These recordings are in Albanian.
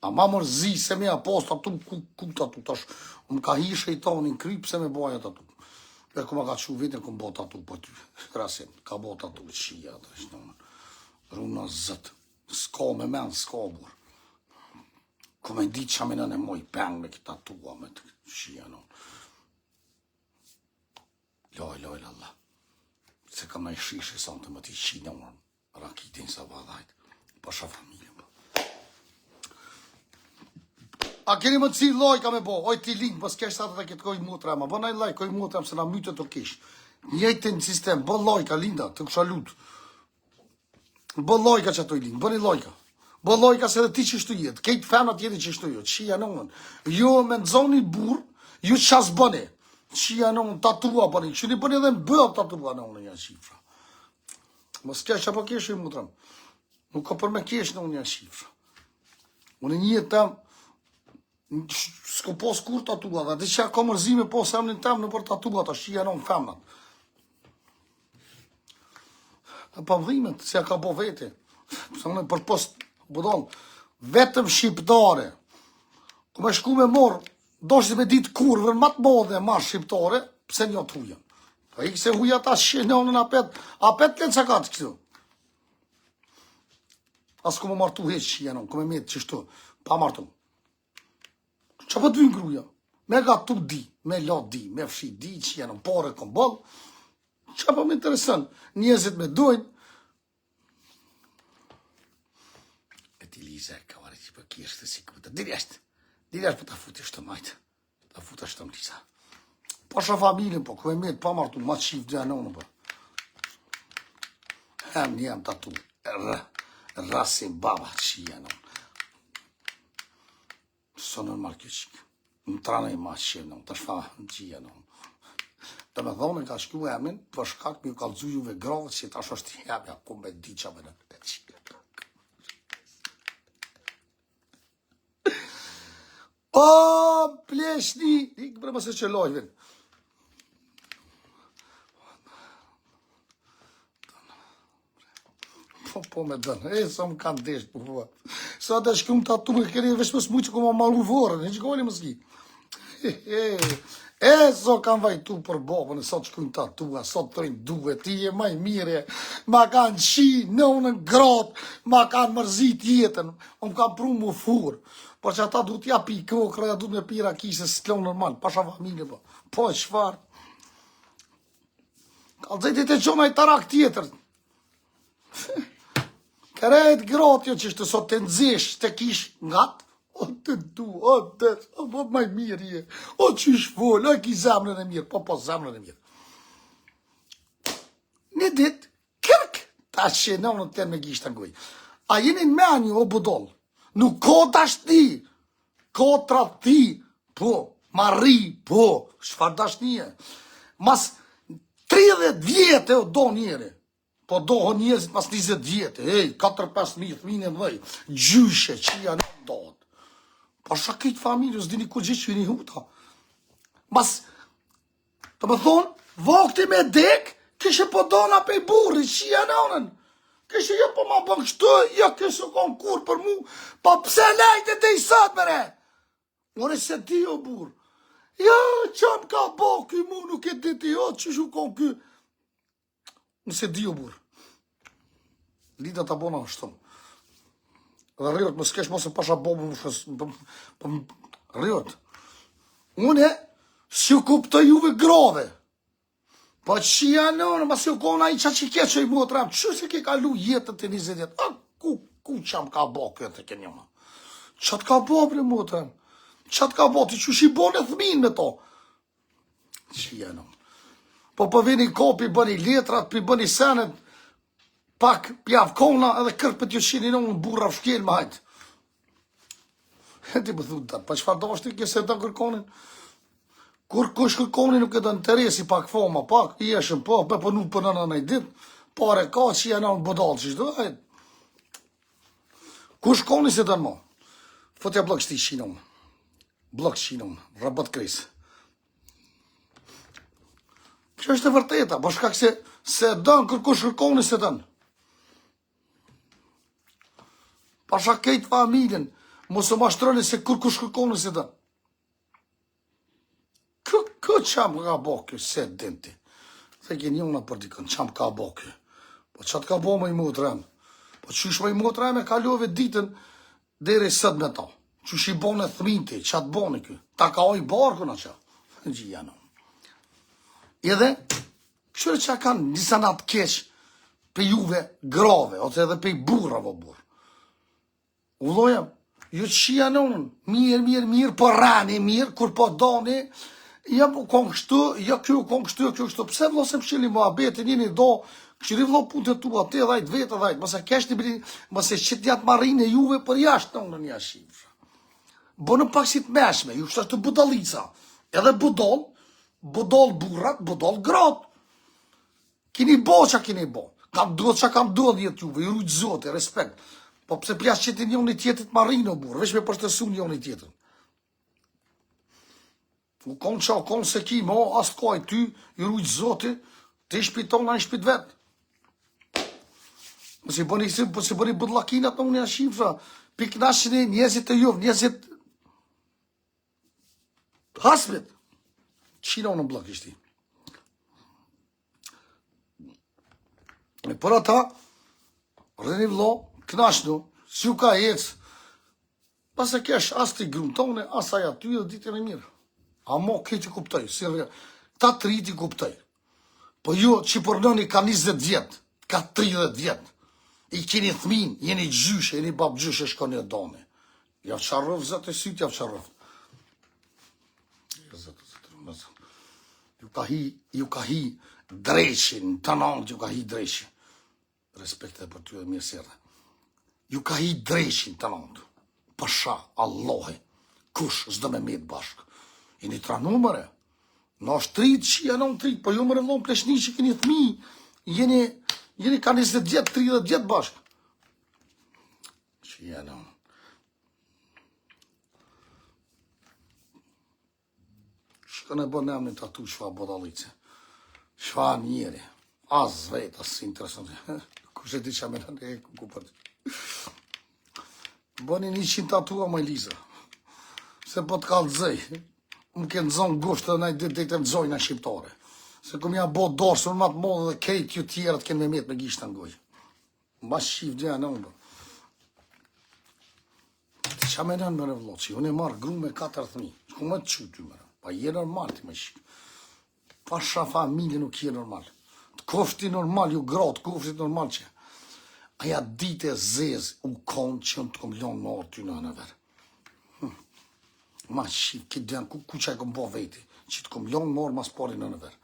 A ma mërzi se me apost atu, ku tatu tash. Më ka hi shejtonin kryp se me bojat atu. E ku ma ka që vitën ku më bot atu për ty. Krasim, ka bot atu qia. Runa zët. S'ka me men, s'ka bur. Ku me di që aminën e moj peng me këta tua me të qia non. Loj, Allah. Se ka me shishi sa të më t'i qina unë. Rakitin sa vadajt. Pasha familje. A keni më të cilë loj ka me bo, oj ti linkë, mos kesh atë të këtë kojë mutra, ma bënaj laj, kojë mutra, se na mytë të kish. Njëjtë në sistem, bën loj ka linda, të kësha lutë. Bën loj ka që atoj linkë, bëni loj ka. Bën loj ka se dhe ti qështu jetë, kejtë femnat jeti qështu jetë, qia nënën. Jo me nëzoni burë, ju qas bëni. Qia nënën, tatua bëni, që një bëni edhe në bëllë tatua nënën një shifra. Mos kesh apo kesh i mutra. Nuk ka për me kesh nënën një shifra. Unë një tam, s'ko pos kur tatua, dhe dhe që ka mërzime po semnin tem në për tatua, ta shqia në femnat. E pa vdhimet, se ka po vete. Se në për post, budon, vetëm shqiptare, ku me shku me morë, do shtë me ditë kurvën, matë modhe, ma shqiptare, pse një të hujen. Pa ikë se huja ta shqenonën apet lenë që ka të këtu. As ku me martu heq shqia në, ku me metë qështu, pa martu. Qa për të vynë gruja? Me gatu di, me la di, me fshi di, që janë në pare kom bëllë. Qa për më interesën? Njëzit me dojnë. E ti lize, ka vare që për kishtë të si këtë. Direshtë për ta futi shtë majtë. Ta futa shtë më lisa. Pasha familin po, këve metë pa martu, ma qif dhe anonë po. Hem një tatu, rasim baba që janë. Së normal kjo qikë. Në trane i ma qenë, të shfa në qia në. Të me dhone ka shkju emin, për shkak me ju kalëzu juve gravët, që ta shështë jemi, ako me di qa me në të qikë. O, pleshni! Ikë bre mëse që lojven. Po me dënë, sa më kanë desh për vëtë. Sa të shkëm të atu me kërë vesh më smuqë ku më malu vorën, e që goli më s'ki. So kanë vajtu për bobën, sa të shkëm të atu, sa të tojnë duhe, ti e maj mire, ma kanë qi, nënën gratë, ma kanë mërzit jetën, më kanë pru më furë, por që ata du t'ja pi kokra, du t'me pira kisë, s'klonë normal, pasha familje, po e shfarë. Ka zëjtë e qona i tarak tjetër. Kërejt gratë jo që shtë sot të nëzish, të kish ngatë, o të du, o të, o maj mirë je, o që shfolë, o ki zemrën e mirë, po zemrën e mirë. Një ditë, kërk, ta që në në të me gjishtë të ngoj. A jeni në menju o budol, nuk ko dashni, ko trati, po, marri, po, shfar dashnije. Mas 30 vjetë o do njëri. Po doho njëzit mas 20 vjetë, 4-5 fëmijë mëdhej, gjyshe, qia në dohet. Pa shakit familje, s'dini ku gjithë që një huta. Mas, të më thonë, vakti me dek, kishe po dona pe burri, qia në onën. Kishe jo po ma bën kështu, jo kishe kon kur për mu, pa pse lejtë e i sot mëre. More se ti o burë. Jo, që më ka baki mu, nuk e diti, jo, që shu kon kë. Nëse di o burë. Lida të bona është tëmë. Dhe rriot, më s'kesh mos e pasha bobu më rriot. Une, si u kuptoj juve grave. Pa që janë, ma si u kona i qa që ke që i mua të ramë, që se ke kalu jetën të 20 jetë? A, ku që më ka bo këtë e ke njëma? Që të ka bo për mua të ramë? Që të ka bo, ti që shi bo në thmin me to? Që janë, po vini kopi, bëni letrat, bëni senet, pak pjav kona, edhe kërpët ju shini në burra fshkel më hajtë. E ti më thunë të, pa qëfar do është ti këse të kërkonin? Kur kush kërkonin nuk e të interesi pak foma, pak, i eshën po, për nuk për nëna në i ditë, pare ka që janë në bëdalë që shdo, kush koni se të në mo? Fotja blok shti shinon, rabat krisë. Kjo është e vërteta, po shkak se dënë kërkush kërkoni se dënë. Pasha kejtë familjen, Mos e mashtroni se kur kush kërkoni se dënë. Kë qam ka bo kjo, se dinti. Dhe gjen jona për dikën, qam ka bo kjo. Po qatë ka bo më i motrem. Po qysh më i motrem e kalove ditën deri sët me ta. Qysh i bone thminti, qatë bone kjo. Ta ka oj barkën a qa. Gjia në. Edhe, këshore që kanë njësa natë keq për juve grave, ose edhe për i burra vë burë. Ulloja, ju qia në unë, mirë, po rani mirë, kur po doni, ja po kon kështu, ja kjo kon kështu, kjo kështu, pse vlo se më shqili më abeti, njëni do, këshiri vlo punë të tua, te dhajt, vete dhajt, mëse kesh të bëri, mëse qëtë jatë marinë e juve për jashtë në një shifrë. Bo në pak si të meshme, ju kështë është budalica, edhe budol burrat, budol gratë. Kini bo që kini bo, kam duhet që kam duhet jetë juve, ju rujtë zote, respekt. Po pse pjas që ti njën i tjetët marinë o burë, veç me përstesu njën i tjetën. U konë qa, konë se ki, mo, asë kaj ty, ju rujtë zote, të i shpiton, a i shpit vetë. Më si bëni budlakinat në unë e shifra, piknashin e njëzit e juvë, njëzit hasmet. Qina unë në blok ishti. E për ata, rëni vlo, knashnu, si u ka ecë, pas e kesh as të i grunë tone, as aja ty dhe ditën e mirë. A mo këti kuptoj, ta 3 ti kuptoj. Po ju që përnoni ka 20 vjetë, ka 30 vjetë, i keni thmin, jeni gjyshe, jeni bab gjyshe shkoni e doni. Ja qarëv, zëtë e sytë, ja qarëv. Ju ka hi dreqin, të nangë ju ka hi dreqin. Respekte për ty dhe mirësirë. Ju ka hi dreqin të nangë. Pasha, Allahe, kush, zdo me metë bashkë. Jeni tra numëre. Në është 3 që janë në 3, po ju më rëvlon pleshni që keni thmi, jeni ka 20 vjetë, 30 vjetë bashkë. Që janë në. Shkën e bërë në tatu shfa bodalice. Shfa njeri. Az vetë, asë interesantë. Kushe ti që me në e ku për të. Bëni 100 tatua më Liza. Se po të kalë dzej. Më kënë zonë gushtë dhe najtë dhe të dzojnë në shqiptare. Se këm ja bo dorë, së në matë modë dhe kejtë ju tjerët kënë me metë me gishtë në ngojë. Mba shqif gjë në unë. Qa me nënë më në vloqë, unë e marë gru me 4 thmi. Shku më të qu ty më. Pa je normal ti me shqip. Pasha familje nuk je normal. Të kofti normal, ju gratë, kofti normal që. Aja dite zezë u konë që në të kom lonë në orë ty në verë. Ma shqip, këtë djenë, ku që e kom bo veti, që të kom lonë në orë mas pari në verë.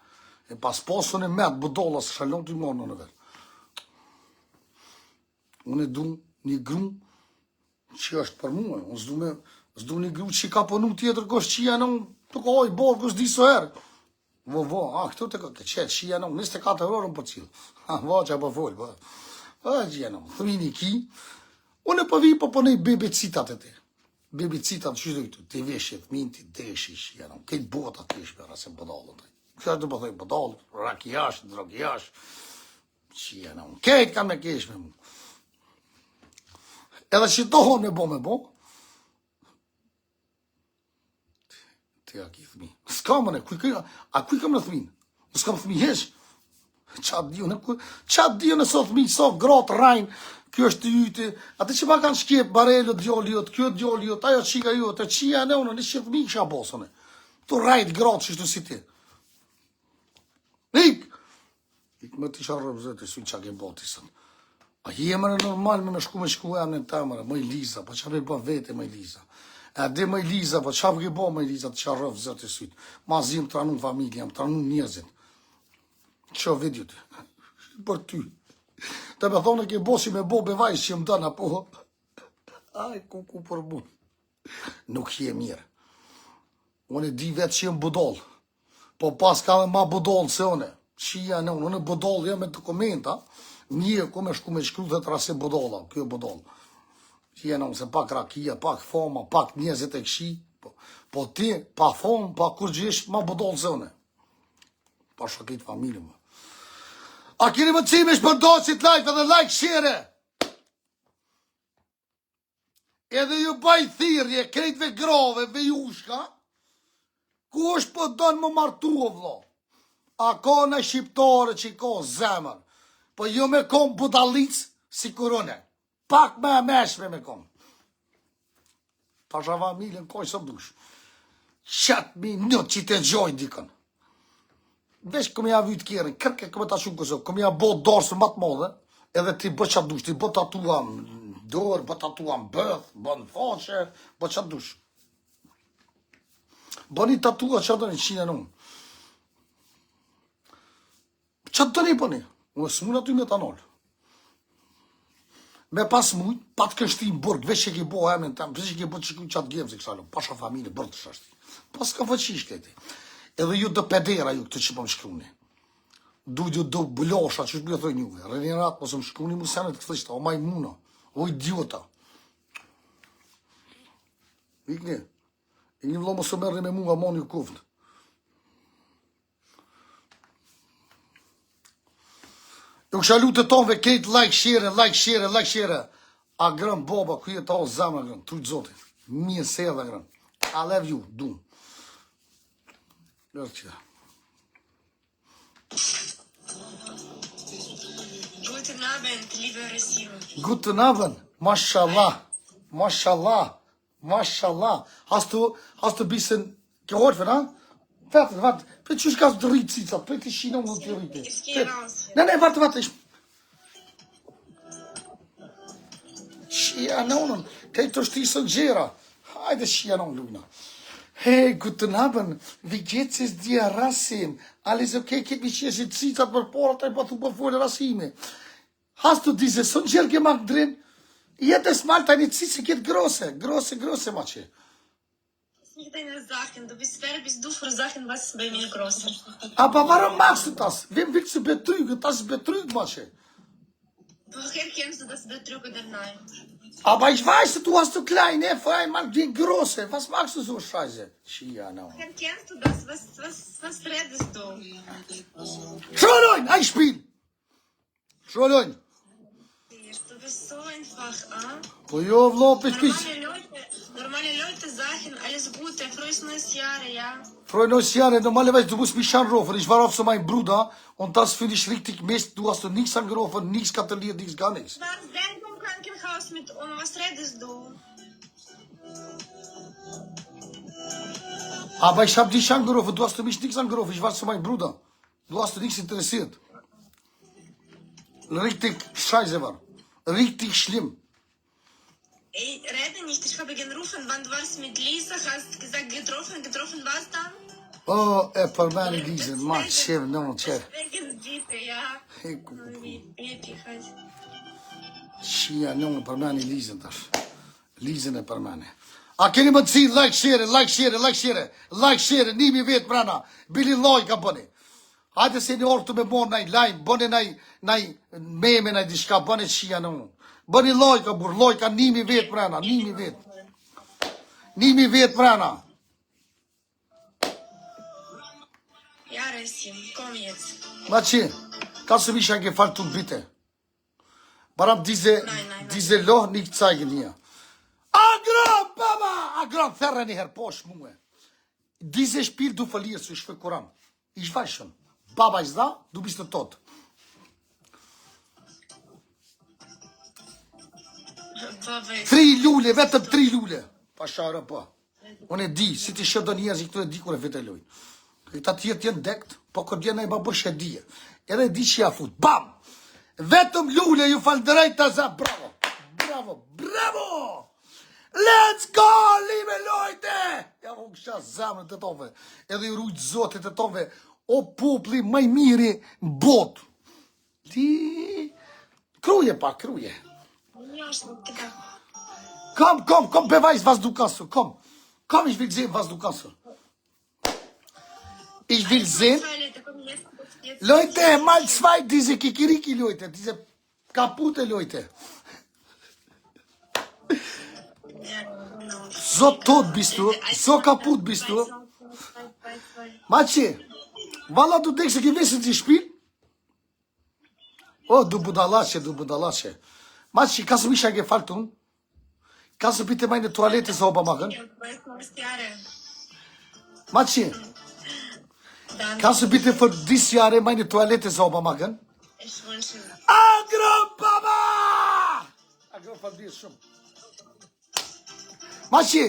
E pas pasën e metë bëdolla së shalon të i morë në verë. Unë e du një gru që është për muë, unë s'du një gru që i ka pënu tjetër kështë që janë unë, të ka oj borë kështë diso herë. Këtu të këtë qëtë që janë unë, 24 orë në për cilë. Që për folë, që janë unë, thëmini ki, unë e për vi për përnej bebecitat e te. Bebecitat që dhe këtu, të veshjet, minti, deshi që janë unë, këtë botat të ishme rase bëdallët. Kështë të përthej bëdallët, rakijash, drogijash, që janë unë, këtë ka me keshme mu. Edhe që dohon me bo, a ki thmi. S'ka mëne, a kuj kam në thmin? Në s'kam thmi hesh. Qatë dio në sot thmi, sot gratë, rajnë, kjo është të jyti, atë që ma kanë shkjep, barelët, djolliot, kjo djolliot, ajo qika jo, të qia në unë, në që thmi kësha bosone. Tu rajtë gratë që shtu si ti. Ik më t'i sharë rëvzët e suj që a ke boti sënë. A jemër e normal me shku e në temërë, më i Liza, po që me bë vete më i Liza. E dhe më i Liza, po që ke bo më i Liza të që rëvë zërë të sytë. Ma zi më tranun familje, më tranun njëzit. Që video të? Për ty. Të me thonë ke bo si me bo bevajsh që më dëna, po. Aj, ku për mu. Nuk je mirë. Unë e di vetë që jem budol. Po pas ka dhe ma budol se une. Qia në unë e budol jem me dokumenta. Një ku me shku me shkru dhe të rase budola. Kjo budol. Që janë se pak rakia, pak foma, pak njëzit e kshi, po ti, pa foma, pa kur gjesh, ma budolë se une. Pa shakit familje më. A kini më cimesh për doqit like edhe like share. edhe ju bëj thirrje krejtve grove, vejushka, ku është po donë më martu o vlo. A ka në shqiptare që i ka zemër, po ju me kom budalic si kurone. Pak me meshme me kom. Pasha familjen koj së dush. 7 minut që të gjoj dikën. Vesh këm ja vyt kjerën, kërke këmë ta shumë këso, këm ja bo dorë matë modhe, edhe ti bë qatë dush, ti bë tatuam dorë, bë tatuam bëth, bë në faqe, bë qatë dush. Bë një tatua që do një qine në unë. Qatë do një bëni? Unë së mund aty me të anolë. Me pas mujt, pa të kështi në burg, veç që ki bo emin tam, veç që ki bo që qatë gjemë se kësalo, pasha familje, bërë të shashti. Pas ka fëqish këti. Edhe ju dë pedera ju këtë që po më shkruni. Du ju dë blosha, që shbjë thoi njuve. Renirat, mos më shkruni mu senet këtë thështa, o majmuna, o idiota. Ikni, i një vlo mos më mërni me mua, mon ju kufnë. Ju kësha lutë të tonve, kejtë like, share. A grën boba, kuj e ta o zama grën, trujtë zotit. Mirë se edhe grën. I love you, du. Guten Abend, liebe Receiver. Guten Abend, mashallah. Hast du bisschen geholfen, ha? Warte. Për që shka të rritë cica, për të shina më të rritë. Ich gehe raus. Ne, warte. Schianon, kaj të shtisë gjera. Hajde Schianon, Luna. Hey, guten Abend, wie geht's es dir, Rasim? Alles okay, geht mich hier cica për porta i pa thu për folë Rasime. Hast du diese Songel gemacht drin? Jedes Mal deine Zize geht große, Matsche. Nicht deine Sachen. Wer bist du für Sachen, was bei mir groß ist? Aber warum machst du das? Wem willst du betrügen? Das ist Betrug, Matsche. Woher kennst du das Betrug oder nein? Aber ich weiß, du hast so kleine, vor allem Mann wie große. Was machst du so Scheiße? Woher kennst du das? Was redest du? Schroin, ein Spiel! Schroin! Du bist so einfach, ah? Oh jo, vlop, ich bin... Normale Leute sagen, alles Gute, frohes neues Jahr, ja? Frohe neues Jahr, normalerweise, du musst mich anrufen. Ich war auf so meinen Bruder und das finde ich richtig Mist. Du hast doch nichts angerufen, nichts gratuliert, nichts, gar nichts. Was denn vom Krankenhaus mit uns? Was redest du? Aber ich habe dich angerufen, du hast mich nichts angerufen. Ich war zu meinem Bruder. Du hast dich nichts interessiert. Richtig scheiße war. Richtig schlimm. Ey, rede nicht, ich habe gerufen, wann du warst mit Lisa, hast gesagt, getroffen, was dann? Oh, per mene Lisa, ma c'è, non c'è. Wegen Dieter, ja. Ecco, Epic, halt. Shia, non per mene Lisa, das. Lisa ne per mene. A keni më të si, like, share, nimi vetë prana, bili lojka bëni. Hajde se një orë të me morë naj lajmë, bëni naj meme, naj dishka, bëni shia në unë. Bëni lojka, bur, lojka, nimi vetë prana, nimi vetë prana. Ja, Resim, komm jetzt. Ma që, ka së misha ke falë të bite. Baram dize loh një këcajgë një. Agron, baba! Agron, thërë një herë posh muë. Dize shpil du falirë së shfë kuram. I shvajshën. Baba i zda, du bishtë të totë. Tri lule, vetëm 3 lule. Pa shara pa. Unë e di, si ti shëdo njerëz i këtu e di kur e vete lojnë. Këta tjetë jenë dekt, po këtë jenë e babësh e dije. Edhe di që ja fut. Bam! Vetëm lule ju falderaj të za. Bravo! Let's go, libe lojte! Ja u kësha zamën të tove. Edhe ju rujtë zotit të tove. O popli maj miri në botë. Kruje pa, kruje. Komm, beweis, was du kannst. Komm, ich will sehen, was du kannst. Ich will sehen. Leute, mal 2, diese Kikiriki, Leute, diese kaputte Leute. So tot bist du, so kaputt bist du. Matsche, valla du denkst, du wissen sie spielen? Oh, du budalache. Matsche, kannst du mich ja gefallen tun? Kan să pite mai në toalete sa oba makën? Seare. Maçi, Dan. kan să pite për disjare mai në toalete sa oba makën? Ich wünsche. Agro baba! Agro falbir shumë. Maçi,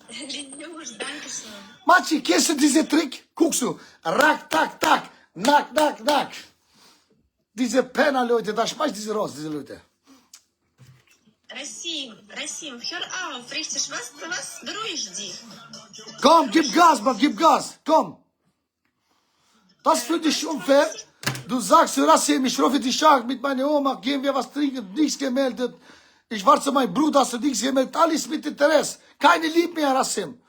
Linus, danke schön. Maçi, kese dize trik? Kuksu, rak, tak, tak, nak, nak, nak. Dize pena Leute, dash mach dize rost, dize Leute. Расим, hör auf, richtig, was, beruhig dich. Komm, gib Gas, Mann, gib Gas, komm. Das für dich unfair. Du sagst, Rassim, ich rufe dich an mit meiner Oma, gehen wir was trinken, nichts gemeldet. Ich warte zu meinem Bruder, hast du nichts gemeldet, alles mit Interesse. Keine Liebe mehr, Rassim.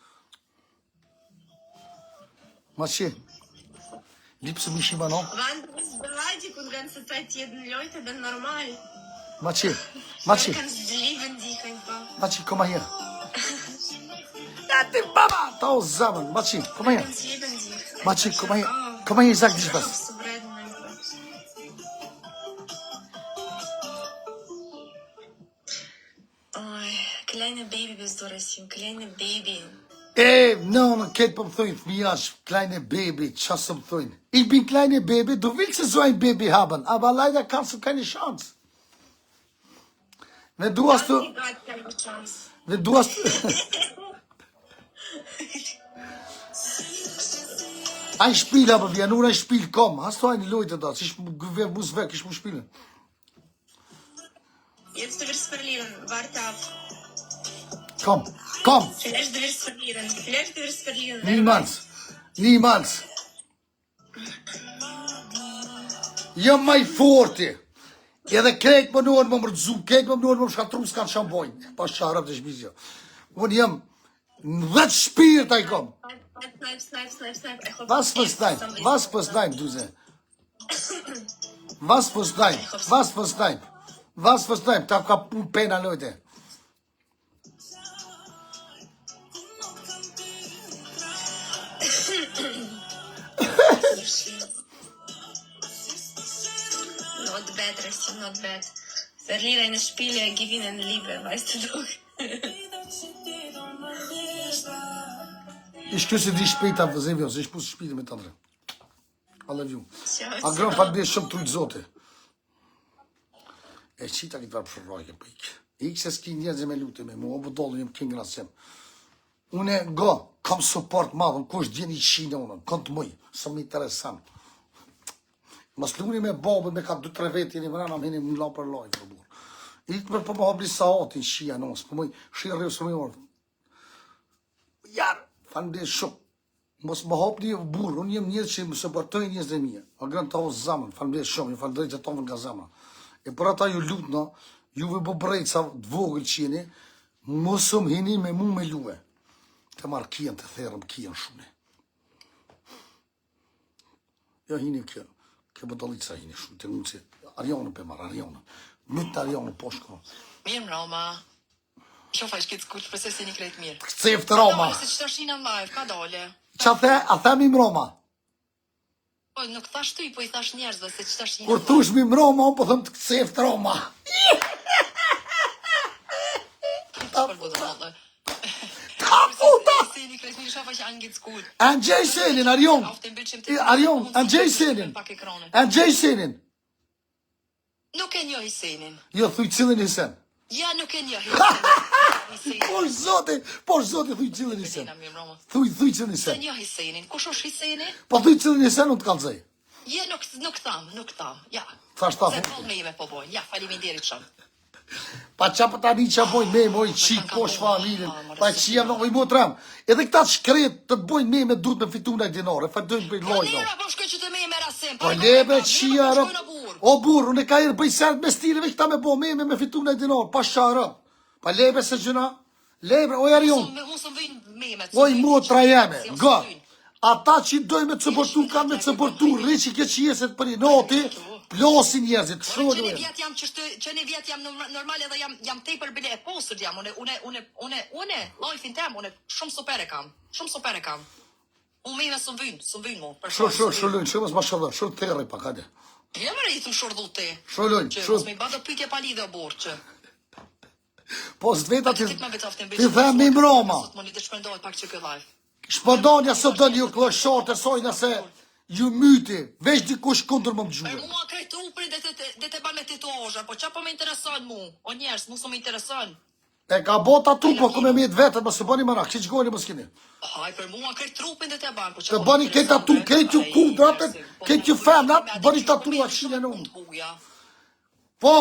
Matschi, liebst du mich immer noch? Wann du bist beleidigt und ganze Zeit jeden Leute, dann normal. Matschi, Du Matschi, kannst lieben dich einfach. Matschi, komm mal her. Ja, die Mama, da zusammen. Matschi, komm mal Du her. kannst lieben dich. Matschi, komm mal her. Oh, Komm mal hier, ich sag dich hör auf was. zu reden einfach. Oh, kleine Baby bist du, Rassim, kleine Baby. No, kijk op thuin, Mias, kleine Baby, Chassam thuin. Ich bin kleine Baby, du willst so ein Baby haben, aber leider kannst du keine Chance. Wenn du hast, Egal, keine Chance. wenn du hast, ein Spiel haben wir, nur ein Spiel, komm, hast du eine Leute da, ich muss weg, ich muss spielen. Jetzt du wirst verlieren, warte ab. Komm, komm, Vielleicht du wirst verlieren, vielleicht du wirst verlieren. niemals, niemals. Ja, mijn forte. Edhe krejt më nërë më mërëzu, krejt më nërë më shkatru s'kanë shambojnë. Pa sharab të shmizja. Unë jam në 10 shpirt a i kom. Snipe. Ich hoffe, Was du für Snipe? kennst Was für Snipe, du se? Was für Snipe? Was für Snipe? Was für Snipe? Ta ka pun pena, Leute. Not bad, Rassim, not bad. Verlieren Spiele, gewinnen Liebe, weißt du doch. Ich küsse dich später, sehen wir uns. Ich muss spielen mit anderen. I love you. Ciao, A grën falbir shumë trujt zote. E qita këtë varë për rajke për ikë. Ikë se s'ki njerëzë me lutë me mu, o bëdollë jem king rasem. Une go, kam support madhën, kush djeni qine unën, kënë të muj, së më interesant. Mas luni me babën, me ka 2-3 vetë, jeni vrana, më hini më la për lajë, për burë. Ikë për më habli saatin shia nësë, për muj, shirë rrëvë së më jorë. Jarë, falem dhe shumë. Mos më hapni burr, unë jem njerëz që më supportoj njerëzit e mi. O gran ta os zamën, faleminderit shumë, ju falenderoj që tonë nga zemra. E për ata ju lutna, juve po brejca të vogël që jeni, mos më hini me mu me lue. Të marr kian të therrëm kian shumë. Jo hini kjo. Kjo bodollica hini shumë, të mundsi Arionën pe marr Arionën. Mit Arionën po shko. Mirë Roma. Ich hoffe, ich geht's gut. Prinzessin, ich rede mir. Ktheft Roma. Se që tash në live, ka dole. Qa the, a themi më Roma? Po, nuk thash ty, po i thash njerëzve, se që tash Kur thush mi më Roma, unë po thëm të ktheft Roma. Prinzessin, ich rede mir, ich hoffe, ich geht's gut. Angjej senin, Arion. Auf dem Bildschirm... Arion, angjej senin. Pak ekranen. Angjej senin. Nuk e njohi senin. Jo, thuj cilën i sen. Ja, nuk e njohi senin. Po zoti, thuj cilën i sen. Sena, mirë Roma. Thuj cilën i Se sen. njohi senin. Kush është Hiseni? Po thuj cilën i sen, unë të kalzej. Ja, nuk tham. Ja. Thash ta Se thuj. po me po bojnë. Ja, faleminderit shumë. Pa qa për tani qa bojnë me, moj qik, posh familin, pa që jam në ojmo tram. Edhe këta të shkret të të bojnë me duhet me fitu në dinare, fa dojnë për lojnë. Nera, po shkoj që të me rasim. Po lebe qia rëp. O burë, unë e ka irë bëjsert me stileve këta me bo me fitu në dinare, pa shara. Pa lebe se gjëna, lebe, oj Arion. Unë së më vijnë memet. Oj motra jeme, ga. Ata që dojnë me të supportu, kanë me të supportu, rriqi ke qieset për i noti, plosin njerëzit, Që shumë një vjet jam që një vjet jam normal edhe jam tepër bile e posër jam, une, lajfin tem, une shumë super e kam, Unë me së më vynë mu. Shumë lujnë, shumë është ma shumë, shumë të terë pa kade. Ja më rejtë më shordhu ti. Sholojnë, Që shumë. mos me i bado pytje pa lidhe o borë që. Po së veta Ti ti me betaftin them mi mbroma. Sot më një të shpëndohet pak që kjo live. Shpëndonja sot do një kloshorë të sojnë se ju myti, veç dikush kundër më më Per gjuhë. mua krejt trupin dhe te ban me tatuazha, po qa po me intereson mu? O njerës, mu së me intereson. E ka bota tu, po ku me mjetë vetët, më së bëni më rak, që gjgojni më s'kini. Haj, për mua krejt trupin dhe te ban, po qa Të po bëni me këtë tatu, intereson, këtë ju bre? kundrat, Ai, këtë ju po, femnat, me bëni atë tatu që po që me në unë. shumë huja. Po,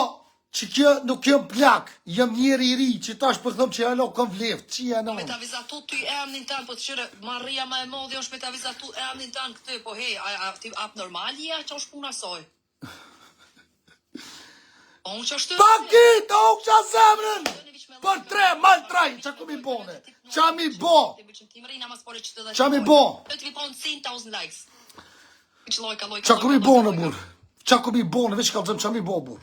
që kjo nuk jëm plak, jëm njeri i ri, që tash për thëmë që jalo kom vleft, që janë Me unë. ta vizatu ty emnin tanë, po të qire, Maria ma e modhi është me ta vizatu emnin tanë këtë, po hej, ti ap normali ja që është puna soj. Po unë që është... Pakit, o që zemrën, për tre, mal traj, që ku mi bone, që mi bo, Qa mi bo? Të vi po në 100,000 likes. që ku mi bone, bur, që ku mi bone, veç ka zëmë që mi bo, bur.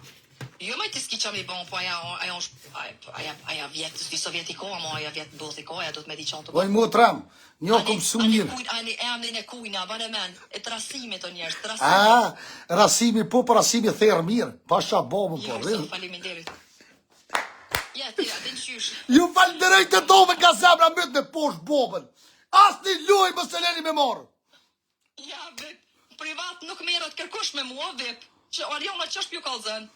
Jo me të s'ki qa mi bon, po aja vjetë, s'vi sovjetikoa, mo aja vjetë bëlltikoja, do të me di qanë të Oj, mu të ram, një kom su mirë. Ani emnin e kujna, banë men, e të rasimit o njerës, të A, rasimit. rasimi po, për rasimi therë mirë, pasha bobën, Jo, po, së rrë. faliminderit. Ja, ti, atë në qysh. Ju falenderoj të dove nga zemra mytë me poshtë bobën. Asni luaj më se leni me marë. Ja, vip, privat nuk merët kërkush me mua, vip. Që Ariona që është pju kalëzën?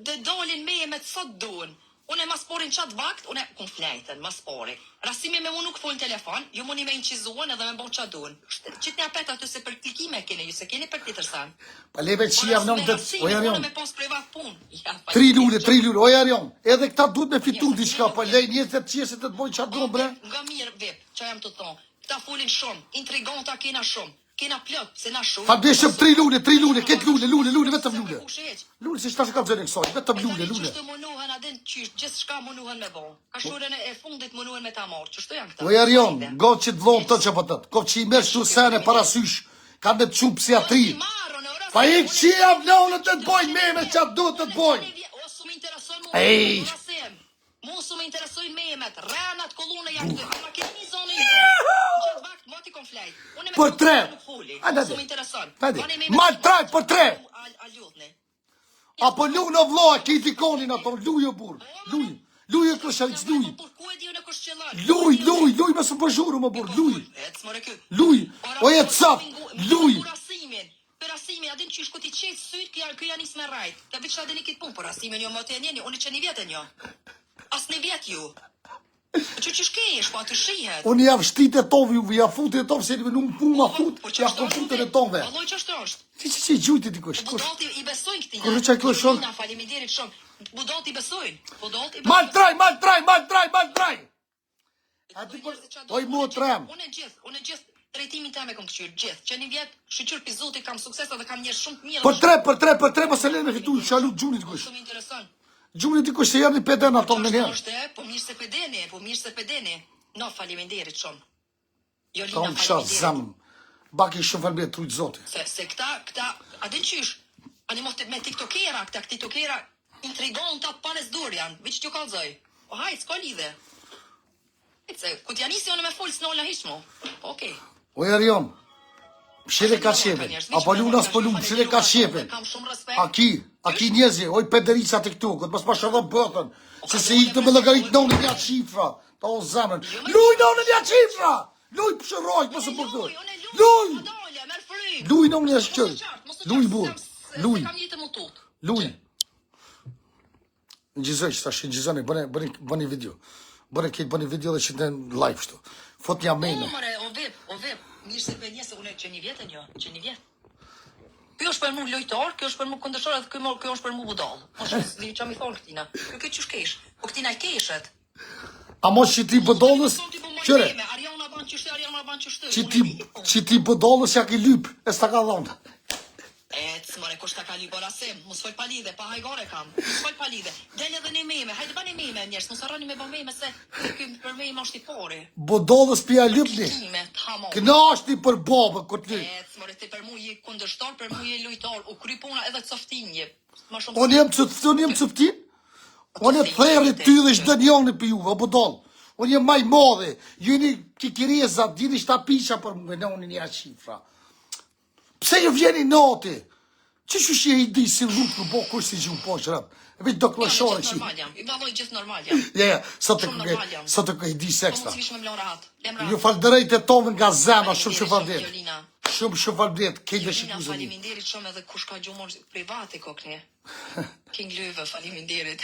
Dhe dolin me të sot duen. Une mas porin qatë vakt, une kun flejten, mas pori. Rasimi me mu nuk full telefon, ju muni me inqizuan edhe me bo qatë duen. Qitë një apet aty se për klikime keni, ju se keni për të tërsan. Pa leve që jam në më të... O Une jarion, me pos privat pun. Ja, 3 lule, o jarion. Edhe këta duhet me fitu diçka, pa lej njës të qesit të të bojnë qatë duhet, bre. Nga mirë, vip, që jam të thonë. Këta folin shumë, intrigonta kena shumë. Kena plot, se na shumë. Fa deshëm 3 lule, ketë lule, vetëm lule. Lule, se shtash e ka zënë e kësoj, vetëm lule. Qështu munuhen adin qysh, gjithë shka munuhen me bo. Ka shurën e fundit munuhen me ta marë, qështu janë këta? O jarion, go që të vlonë të që pëtët, ko që i merë shtu sene parasysh, ka me të qumë psiatri. Pa i që jam lënë të të bojnë meme që atë duhet të të bojnë. O, su më interesoj mu, Ej. mu su më interesoj memet, renat, kolune janë të, ama keni një zonë i qëtë vakt, mo ti konflejt. Për 3. Hajde, su më intereson. Mal traj për 3. A ljudhni. Apo lu në vloa, ki t'i konin ato, luj o burë, luj. Luj e kësharic, luj. Ku e di unë kush qëllon? Luj, me së përshuru më burë, luj. Ec more kë. Luj, o jetë sap, luj. Për rasimin, adin që shku ti qetë syt, këja nis me rajt. Ka vit që adin i kitë pun, për rasimin jo më të njeni, unë që një vjetë njo. As një vjetë ju. Që shkesh, po atë shihet. Unë javë shtit e tovë juve, ja futin e tovë, se nuk punë ma fut, ja ku futin e tovë. Alloj që është është? Që i gjujti t'i kush? Budoti i besojnë këtina. Kërë që kjo shumë? Faleminderit shumë. Budoti i besojnë. Mal traj. Oj mu trem. Unë e gjithë drejtimin të me kom këshyrë, gjithë. Që një vjetë, shqyqyr pizuti, kam sukses dhe kam njerë shumë të mirë. Për tre, më se lene me fitu, që alu gjunit kush. Shumë intereson. Gjunit t'i kush se janë një peden ato në njerë. Po mirë se pedeni. No, faleminderit shumë. Jo Ta lina unë kësha faleminderit. zemë, baki shumë falbet trujtë zote. Se këta, adin qysh, ani mo me tiktokera, këta tiktokera intrigon të panes dur janë, vi që t'ju kalzoj. O hajt, s'ka lidhe. Ku t'ja nisi one me folë s'nolla hishmo. Okej. O jarion, mshire ka shepe, apo luna s'po lunë, mshire ka shepe. Kam shumë respekt. A ki njezi, oj pederisa të këtu, këtë mësë pasha dhe bëtën, se i të me lëgarit në unë një qifra, ta o zemën. Luj në unë një qifra! Luj pëshërojt, mësë përdur. Luj! Luj në unë një qërë. Luj burë, luj. Luj. Në gjizoj që ta shi në gjizone, bëni video. Bëni video dhe që të në live shtu. Fot një mejme. O vip, mirë se për njëse, unë që një vjetë një, që një vjetë. Kjo është për mu lojtar, kjo është për mu këndëshor, edhe kjo është për mu budal. Moshe, dhe që mi thonë këtina. Kjo që shkesh, po këtina i keshet. A mos që ti bëdollës, qëre, Ariana ban qështu. që ti bëdollës ja ki lyp, e s'ta ka dhonë. More, kush ta ka li borasim, mos fol palidhe, pa hajgore kam, mos fol palidhe. Del edhe një meme, hajde bani meme njerës, mos arrani me bë meme se për meme është i pori. Bëdollës pja lypni, Kime, t'hamon. knashti për babë këtë lyp. More, ti për mu je kundërshtar, për mu je lujtar, u kry puna edhe të softinje. Unë jem cëftin, unë e theri ty dhe shtë njoni për juve, o bëdollë. Unë jem maj modhe, ju një kikireza, dini shtapisha për më në unë një qifra. Pse ju vjeni noti? Që që i di si lutë në bo kush si gjumë po që rap. E veç do klashore që. Normal jam. I valloj gjithë normal jam. Ja, sot Shumë normal jam. e di seksta. Po mos vish me mlon rahat. Lem rahat. Ju falderejt e tonën nga zemra, shumë faldet. Jolina. Shumë faldet, kejt dhe Jolina, shikuzë një. faleminderit shumë edhe kush ka gjumor private kokne. King Löve, faleminderit.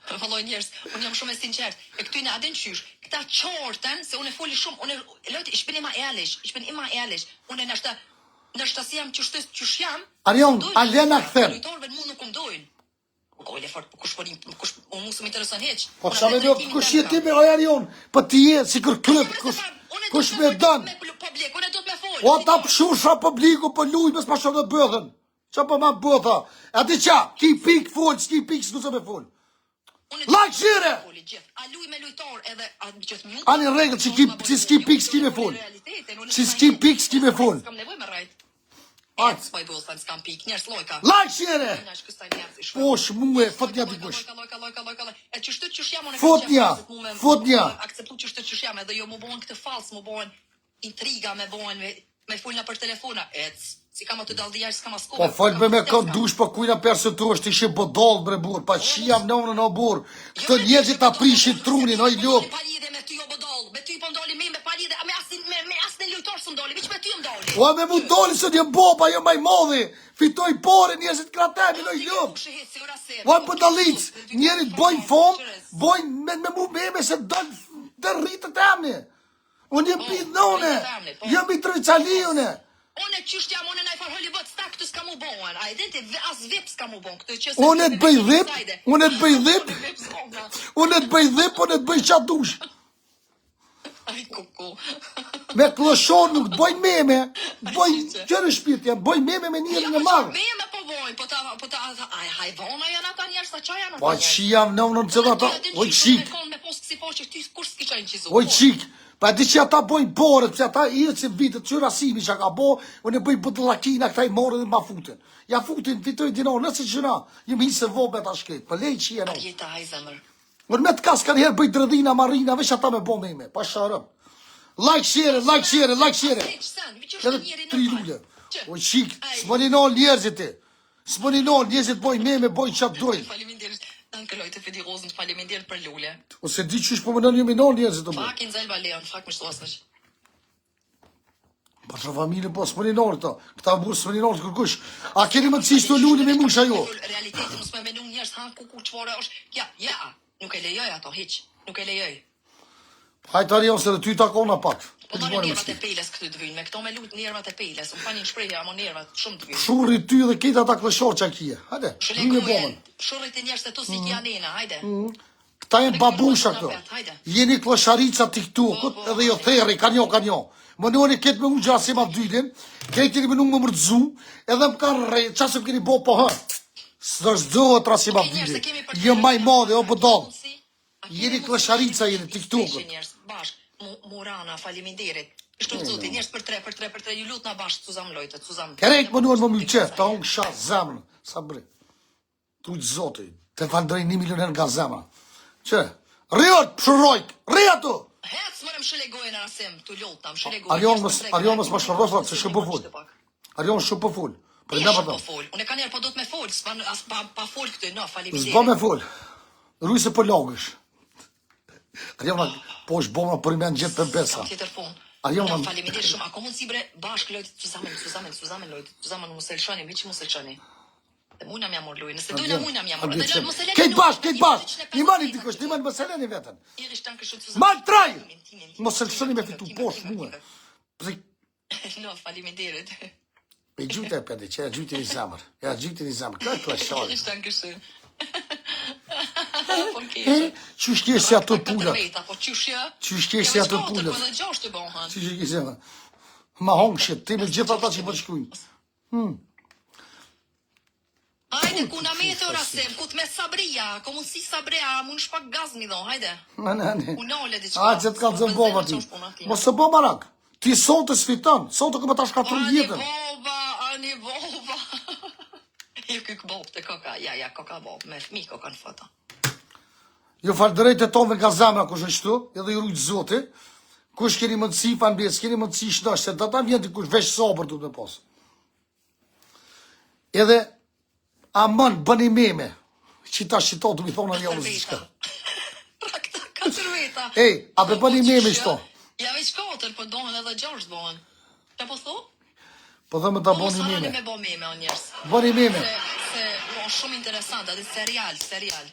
Valloj njerëz, unë jam shumë e sinqert. E këty në adin qysh. Këta qorten, se unë foli shumë, Leute, ich bin immer ehrlich. Unë nështë si jam qysh jam. Arion, Alena kthem. Lujtorëve mu nuk më dojnë. Gole fort, kush unë mu së më intereson heq. Po sa me do kush je ti me Arion, po ti je si kur klub, kush me don. Unë do të me fol. O ta pshusha publiku po luj mes pa shumë bëthën. Qa po ma bëtha? A ti qa, ki pik fol, s'ki pik s'ku se me fol. Lajk shire! A luj me lujtor edhe gjithë mjë. Ani rregull, që s'ki pik s'ki me fol. Që s'ki pik s'ki me fol. S'kam nevoj me rajt. Aq. Po i bëllë thënë s'kam pik, njerës lojka. Lajk shire! Po shmue, fot një t'i kush. E qështë qësh jam, Fot një. Akceptu qështë qësh jam, edhe jo mu bojnë këtë falsë, mu bojnë intriga, me bojnë, me fullna për telefona, si kam atë daldijar, s'kam asko. Po falbe me kënë dush, po kujna persëtuash, të ishe bodol bre burë, pa qijam në burë. Këtë njerëzit ta prishin trunin, oj lup. Pa lidhe me ty o bodol, me ty po ndoli me pa lidhe, me asnjë lujtor së ndoli, veç me ty ndoli. O me mu doli së një boba, jo maj modhi. Fitoj pore, njerëzit kratemi, oj lup. O për dalic, njerëzit bojnë fond, bojnë me mu meme se dojnë të rritët e amni. Unë jem pidhone, jem i trëqalione. Unë qysht jam, unë najfar Hollywood stak këtë s'ka mu bohen, a identi as vip s'ka mu bohen këtë. Unë të bëj dhip, unë të bëj dhip, unë të bëj dhip, unë të bëj qadush. Aj kuku. Me kloshon nuk të bëjnë meme, bëjnë qërë shpirtja, bëjnë meme me njërë në marë. Meme po bojnë, po ta, aj hajvona janë ata njerës, ta qa janë ata Po që jam në unë të ata, oj qik, Me pos kësi po që ty kur s'ki qajnë qizu. oj qik. Pa di që ata bojnë borët, që ata i që vitët, që rasimi që ka bo, unë e bëjnë bëdëllakina, këta i morë dhe ma futin. Ja futin, fitoj dinon, nëse që na, jem hisë vobe ta shkret, për lej që jenë. Arjeta, haj zemër. Unë me të kas kanë herë bëjt dredhina, marina, veç ata me bo me ime, pa sharëm. Like share. Edhe 3 lule. O qik, s'moni non njerëzit ti. S'moni non njerëzit bojnë meme, bojnë qatë dojnë. Faleminderit. Danke Leute für die Rosen, faleminderit për lule. Ose di qysh po më nënë jemi non njerëzit të bojnë. Fakin zelba Leon, fak më shtuas nësh. Pa që familje po s'moni non këta. Këta burë s'moni non kërkush. A keni më të cisë të lule me musha jo? Realitetin mos me menu njerës, ha kuku qëfare është. Ja, nuk e lejoj ato, hiq. Nuk e lejoj. Hajtë Arion se dhe ty takona pak. Po marrë njervat e peles këtë të vynë, me këto me lutë njervat e peles, më pani shprejja, mo njervat shumë të vynë. Shurri ty dhe kejta ta klëshor që a kje. Hajde, vynë e bomën. Shurrit e njerës të tu si kja nena, hajde. Këta e babusha këto. Jeni klësharica TikTokut edhe jo theri, kanjo. Më nëoni ketë me unë gjasim atë dylin, ketë keni me unë më mërdzu, edhe më kanë rejtë, qasëm keni bo po hën. Së zdohet rasim atë dylin. Jë maj madhe, o bëdon. Jeni klësharica, jeni TikTokut. Murana, faleminderit. Shtu të zuti, njerës për tre, ju lut na bashkë, Cuzam Lojtët, Cuzam. Kerejt më nuën më më qef, ta unë kësha zemrën, sa bre. Tu i zoti, te falëndrej 1 milioner nga zemra. Që? Riot, pshërojk, ri atu! Hec më në më shëlegojë në rasim, tu lutë, më shëlegojë. Arion mës më shërrofra, se shumë po full. Arion shumë po full. Për nga përdo. Unë e ka njerë, po do të me full, pa full këtë, no, faleminderit. Zba me full. Rujse për logësh. Arion, po është bomra për imen gjithë për besa. Tjetër pun. Arion, faleminderit shumë. Ako mund si bre bashkë Lojtët, Suzamen Lojtët, Suzamen mu selshani, mi që mu selshani. Dhe mujna mja mor lujë, nëse dojna mujna mja mor. Kejt bashk. Një mani dikush, një mani më seleni vetën. Mal traj! Më selshani me fitu posh muë. No, faleminderit. Me gjute e pedi, që e gjute një zamër. Ja gjute një zamër, këtë klashari. Qysh kje si ato pullat? Qysh kje si ato pullat? Qysh kje si ato? Ma hongshit, ti me gjitha ata që i përshkujnë. Hajde, ku na me të rasem, ku të me sabria, ku mund si sabria, mund shpak gazni do, hajde. Unole diçka. A, që të ka të zëmbova ti. Mos të bo marak. Ti sotë të sfitan, sotë këmë ta shkatru jetën. Ani bova. Jo kë bob të koka, ja koka bob, me fmi koka në foto. Jo falderejt e tonë nga zemra kush është tu, edhe ju rujtë zoti, kush keni mëndësi fanbes, keni mëndësi shnash, se ta vjen të kush vesh sabër të të posë. Edhe amon bëni meme. Qita shito du mi thonë një ullës diçka. Pra këta 4 veta. Ej, a be bëni meme shto? Ja veç 4, po dohen edhe 6 bëhen. Qa po thu? Po dhe me ta Mos bëni harani meme. me bo meme o njerës. Bëni meme. Se shumë interesant, atë serial.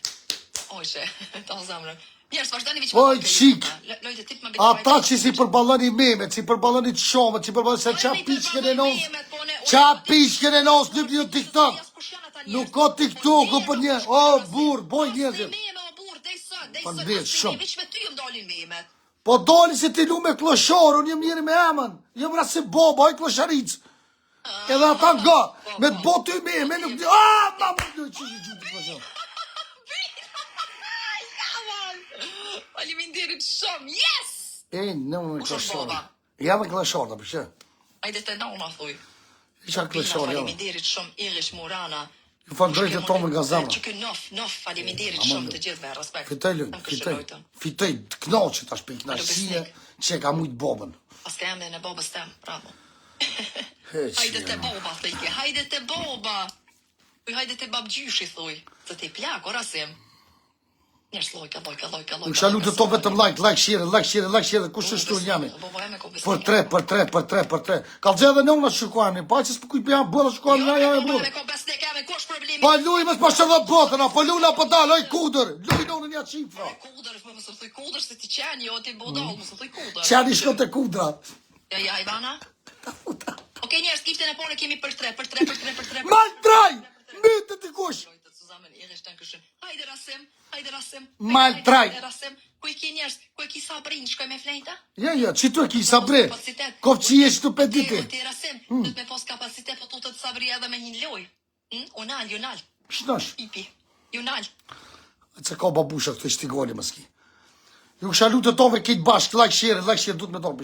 Ojshe, ta zamrë. Njerës, vazhdani vi që Oj, qik. Lojte tip më Ata që si përballoni meme, që përballoni të shumë, që përballoni se qa piqken e nos, qa piqken e nos, një një TikTok. Nuk ka TikTok, o për një, o burr, boj njerëzim. Meme o burr, dej Pandej, sot, shumë. veç me ty më dalin memet. Po doli se ti lu me kloshor, unë jem njëri me emën, jem rasi boba, oj klosharic. Edhe ata nga, me të boty meme, nuk di, ma më të që një gjutë të kloshor. Faleminderit shumë, yes! Ej, në më Kush është kloshor. boba? Ja me kloshor, të përshë. Ajde të na unë a thuj. Isha kloshor, ja. Faleminderit shumë, Irish Murana. Ju fanë drejtë e tomë nga zamra. Që kë nof, faleminderit shumë të gjithë me respekt. Fitoj lënë, fitoj të knoqë tash për i knaqësie që e ka mujtë bobën. Pas ka emrin e bobës tem, bravo. Heq, Hajde të boba, thike, hajde të boba. Hajde të babgjyshi, thuj. Të ti plak, o rasim. Njerës lojka. Nuk shalu të to vetëm like, share, kush është tu jami. Për tre. Ka të edhe nëna shukani, pa që s'po kuj për janë bërë shukani, ja e bërë. Pa luj mësë pa shëdhe botën, pa lula pa dalë, oj kudër, luj nënë një qifra. Kudër, më së thuj kudër, se ti qeni, o ti bodal, më së thuj kudër. Qeni shko të kudra. Ja, Ivana? Okej, njerës, kifte në pone kemi për tre. Maltraj! Mytë të kush! Hajde rasim. Maltraj! Ku i ki njerës, ku i ki sabrin, shkoj me flejta? Ja, që tu e ki sabri. Kop që jesh të pediti. Ti rasim, dhe me pos kapacitet, po të sabri edhe me hin loj. Junal. Shnash. Ipi. Junal. Që ka babusha këtë shtigoli mëski. Ju kësha lutë të tove kitë bashkë, like share, du të me tonë